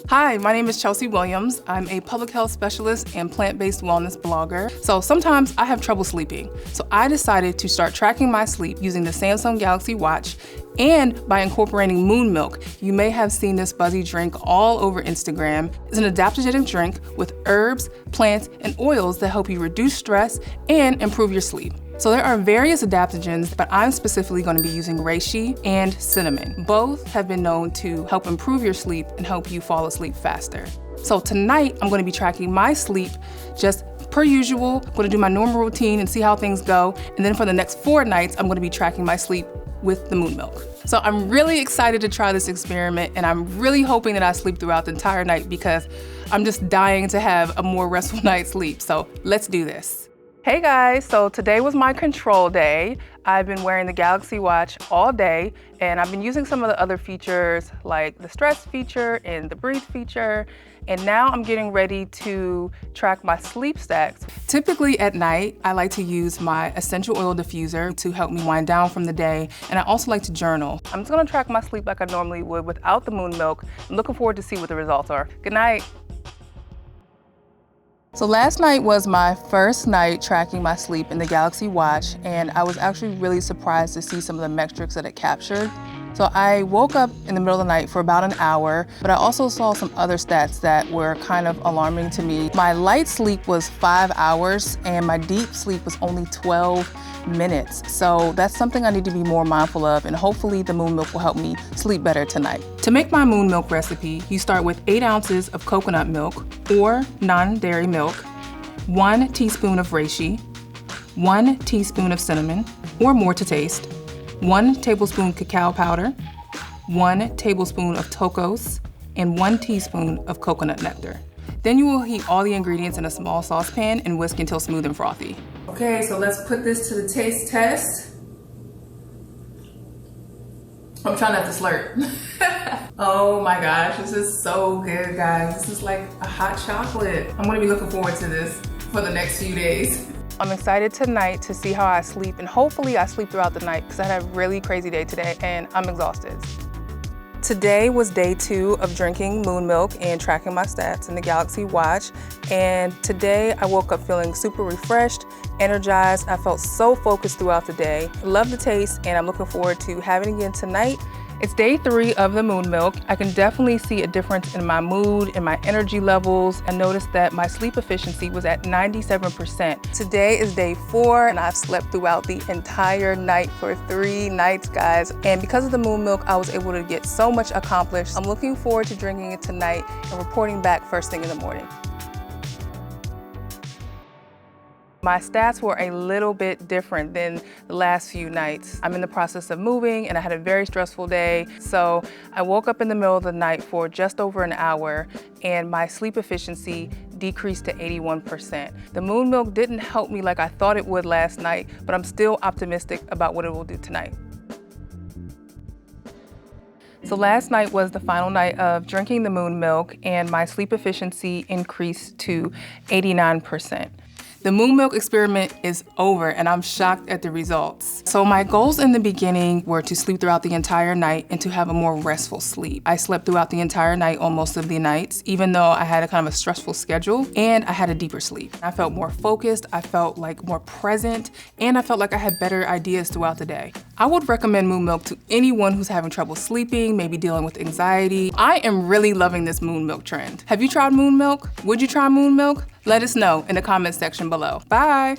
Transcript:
Hi, my name is Chelsea Williams. I'm a public health specialist and plant-based wellness blogger. So sometimes I have trouble sleeping. So I decided to start tracking my sleep using the Samsung Galaxy Watch and by incorporating Moon Milk. You may have seen this buzzy drink all over Instagram. It's an adaptogenic drink with herbs, plants, and oils that help you reduce stress and improve your sleep. So there are various adaptogens, but I'm specifically going to be using reishi and cinnamon. Both have been known to help improve your sleep and help you fall asleep faster. So tonight, I'm going to be tracking my sleep just per usual. I'm going to do my normal routine and see how things go. And then for the next 4 nights, I'm going to be tracking my sleep with the Moon Milk. So I'm really excited to try this experiment, and I'm really hoping that I sleep throughout the entire night because I'm just dying to have a more restful night's sleep. So let's do this. Hey guys, so today was my control day. I've been wearing the Galaxy Watch all day, and I've been using some of the other features like the stress feature and the breathe feature, and now I'm getting ready to track my sleep stats. Typically at night, I like to use my essential oil diffuser to help me wind down from the day, and I also like to journal. I'm just gonna track my sleep like I normally would without the Moon Milk. I'm looking forward to see what the results are. Good night. So last night was my first night tracking my sleep in the Galaxy Watch, and I was actually really surprised to see some of the metrics that it captured. So I woke up in the middle of the night for about an hour, but I also saw some other stats that were kind of alarming to me. My light sleep was 5 hours, and my deep sleep was only 12 minutes. So that's something I need to be more mindful of, and hopefully the Moon Milk will help me sleep better tonight. To make my Moon Milk recipe, you start with 8 ounces of coconut milk or non-dairy milk, 1 teaspoon of reishi, 1 teaspoon of cinnamon, or more to taste, 1 tablespoon cacao powder, 1 tablespoon of tocos, and 1 teaspoon of coconut nectar. Then you will heat all the ingredients in a small saucepan and whisk until smooth and frothy. Okay, so let's put this to the taste test. I'm trying not to slurp. Oh my gosh, this is so good, guys. This is like a hot chocolate. I'm gonna be looking forward to this for the next few days. I'm excited tonight to see how I sleep, and hopefully I sleep throughout the night because I had a really crazy day today and I'm exhausted. Today was day 2 of drinking Moon Milk and tracking my stats in the Galaxy Watch. And today I woke up feeling super refreshed, energized. I felt so focused throughout the day. Love the taste, and I'm looking forward to having it again tonight. It's day 3 of the Moon Milk. I can definitely see a difference in my mood and my energy levels. I noticed that my sleep efficiency was at 97%. Today is day 4, and I've slept throughout the entire night for 3 nights, guys. And because of the Moon Milk, I was able to get so much accomplished. I'm looking forward to drinking it tonight and reporting back first thing in the morning. My stats were a little bit different than the last few nights. I'm in the process of moving, and I had a very stressful day. So I woke up in the middle of the night for just over an hour, and my sleep efficiency decreased to 81%. The Moon Milk didn't help me like I thought it would last night, but I'm still optimistic about what it will do tonight. So last night was the final night of drinking the Moon Milk, and my sleep efficiency increased to 89%. The Moon Milk experiment is over, and I'm shocked at the results. So my goals in the beginning were to sleep throughout the entire night and to have a more restful sleep. I slept throughout the entire night on most of the nights, even though I had a kind of a stressful schedule, and I had a deeper sleep. I felt more focused, I felt like more present, and I felt like I had better ideas throughout the day. I would recommend Moon Milk to anyone who's having trouble sleeping, maybe dealing with anxiety. I am really loving this Moon Milk trend. Have you tried Moon Milk? Would you try Moon Milk? Let us know in the comments section below. Bye.